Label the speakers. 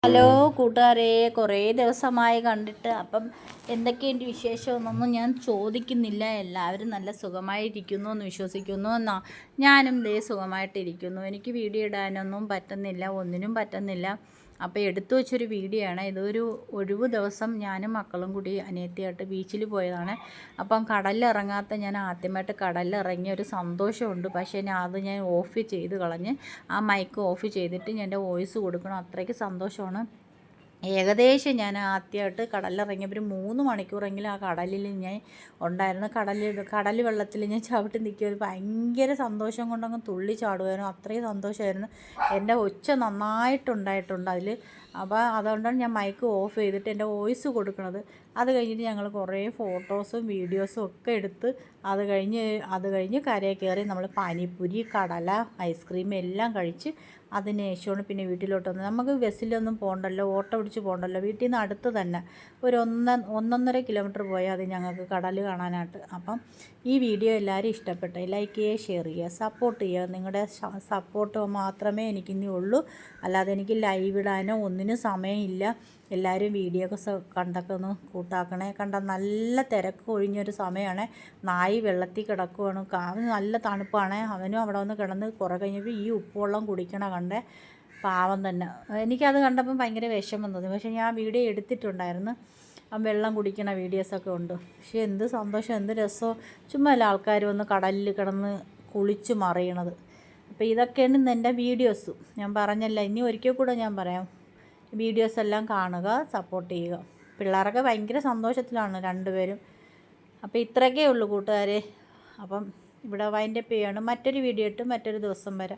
Speaker 1: Hello കൂട്ടുകാരെ, കുറേ ദിവസമായി കണ്ടിട്ട്. അപ്പം എന്തൊക്കെയുണ്ട് വിശേഷമെന്നൊന്നും ഞാൻ ചോദിക്കുന്നില്ല. എല്ലാവരും നല്ല സുഖമായിട്ടിരിക്കുന്നു എന്ന് വിശ്വസിക്കുന്നു. ഞാനും ദേ സുഖമായിട്ടിരിക്കുന്നു. എനിക്ക് വീഡിയോ ഇടാനൊന്നും പറ്റുന്നില്ല, ഒന്നിനും പറ്റുന്നില്ല. അപ്പോൾ എടുത്തു വെച്ചൊരു വീഡിയോ ആണ്. ഇതൊരു ഒഴിവ് ദിവസം ഞാനും മക്കളും കൂടി അനിയത്തിയായിട്ട് ബീച്ചിൽ പോയതാണ്. അപ്പം കടലിലിറങ്ങാത്ത ഞാൻ ആദ്യമായിട്ട് കടലിലിറങ്ങിയ ഒരു സന്തോഷമുണ്ട്. പക്ഷേ ഞാൻ ഓഫ് ചെയ്ത് കളഞ്ഞ് ആ മൈക്ക് ഓഫ് ചെയ്തിട്ട് ഞാൻ എൻ്റെ വോയിസ് കൊടുക്കണം. അത്രയ്ക്ക് സന്തോഷമാണ്. ഏകദേശം ഞാൻ ആദ്യമായിട്ട് കടലിലിറങ്ങിയപ്പോൾ ഒരു 3 മണിക്കൂറെങ്കിലും ആ കടലിൽ ഞാൻ ഉണ്ടായിരുന്നു. കടൽ വെള്ളത്തിൽ ഞാൻ ചവിട്ടി നിൽക്കുമായിരുന്നു. ഭയങ്കര സന്തോഷം കൊണ്ടങ്ങ് തുള്ളി ചാടുമായിരുന്നു. അത്രയും സന്തോഷമായിരുന്നു. എൻ്റെ ഒച്ച നന്നായിട്ടുണ്ടായിട്ടുണ്ട് അതിൽ. അപ്പോൾ അതുകൊണ്ടാണ് ഞാൻ മൈക്ക് ഓഫ് ചെയ്തിട്ട് എൻ്റെ വോയിസ് കൊടുക്കുന്നത്. അത് കഴിഞ്ഞിട്ട് ഞങ്ങൾ കുറേ ഫോട്ടോസും വീഡിയോസും ഒക്കെ എടുത്ത് അത് കഴിഞ്ഞ് കരയിൽ കയറി നമ്മൾ പാനിപ്പൂരി, കടല, ഐസ്ക്രീം എല്ലാം കഴിച്ച് അതിന് ശേഷമാണ് പിന്നെ വീട്ടിലോട്ട് വന്നത്. നമുക്ക് ബസ്സിലൊന്നും പോകണ്ടല്ലോ, ഓട്ടോ പിടിച്ച് പോകണ്ടല്ലോ, വീട്ടിൽ നിന്ന് അടുത്ത് തന്നെ ഒരു 1.5 കിലോമീറ്റർ പോയാൽ അത് ഞങ്ങൾക്ക് കടൽ കാണാനായിട്ട്. അപ്പം ഈ വീഡിയോ എല്ലാവരും ഇഷ്ടപ്പെട്ടെ ലൈക്ക് ചെയ്യുക, ഷെയർ ചെയ്യുക, സപ്പോർട്ട് ചെയ്യുക. നിങ്ങളുടെ സപ്പോർട്ട് മാത്രമേ എനിക്കിനി ഉള്ളൂ. അല്ലാതെ എനിക്ക് ലൈവ് ഇടാനോ ഒന്നിനും സമയമില്ല. എല്ലാവരും വീഡിയോ ഒക്കെ കണ്ടൊക്കെ ഒന്ന് കൂട്ടാക്കണേ. നല്ല തിരക്ക് ഒഴിഞ്ഞൊരു സമയമാണ്. നായി വെള്ളത്തിൽ കിടക്കുവാണ്. അവന് നല്ല തണുപ്പാണ്. അവനും അവിടെ വന്ന് കിടന്ന് കുറേ കഴിഞ്ഞപ്പോൾ ഈ ഉപ്പുവെള്ളം കുടിക്കണ കണ്ടേ. പാവം തന്നെ. എനിക്കത് കണ്ടപ്പം ഭയങ്കര വിഷമം തോന്നി. പക്ഷേ ഞാൻ വീഡിയോ എടുത്തിട്ടുണ്ടായിരുന്നു. ആ വെള്ളം കുടിക്കണ വീഡിയോസൊക്കെ ഉണ്ട്. പക്ഷേ എന്ത് സന്തോഷം, എന്ത് രസമോ. ചുമ്മാ അല്ല ആൾക്കാർ വന്ന് കടലിൽ കിടന്ന് കുളിച്ച് മറിയണത്. അപ്പോൾ ഇതൊക്കെയാണ് ഇന്ന് എൻ്റെ വീഡിയോസ്. ഞാൻ പറഞ്ഞല്ല, ഇനി ഒരിക്കൽ കൂടെ ഞാൻ പറയാം. വീഡിയോസ് എല്ലാം കാണുക, സപ്പോർട്ട് ചെയ്യുക. പിള്ളേരൊക്കെ ഭയങ്കര സന്തോഷത്തിലാണ് രണ്ടുപേരും. അപ്പോൾ ഇത്രയൊക്കെ ഉള്ളൂ കൂട്ടുകാരെ. അപ്പം ഇവിടെ വൈൻഡപ്പ് ചെയ്യാണ്. മറ്റൊരു വീഡിയോ ഇട്ട് മറ്റൊരു ദിവസം വരെ.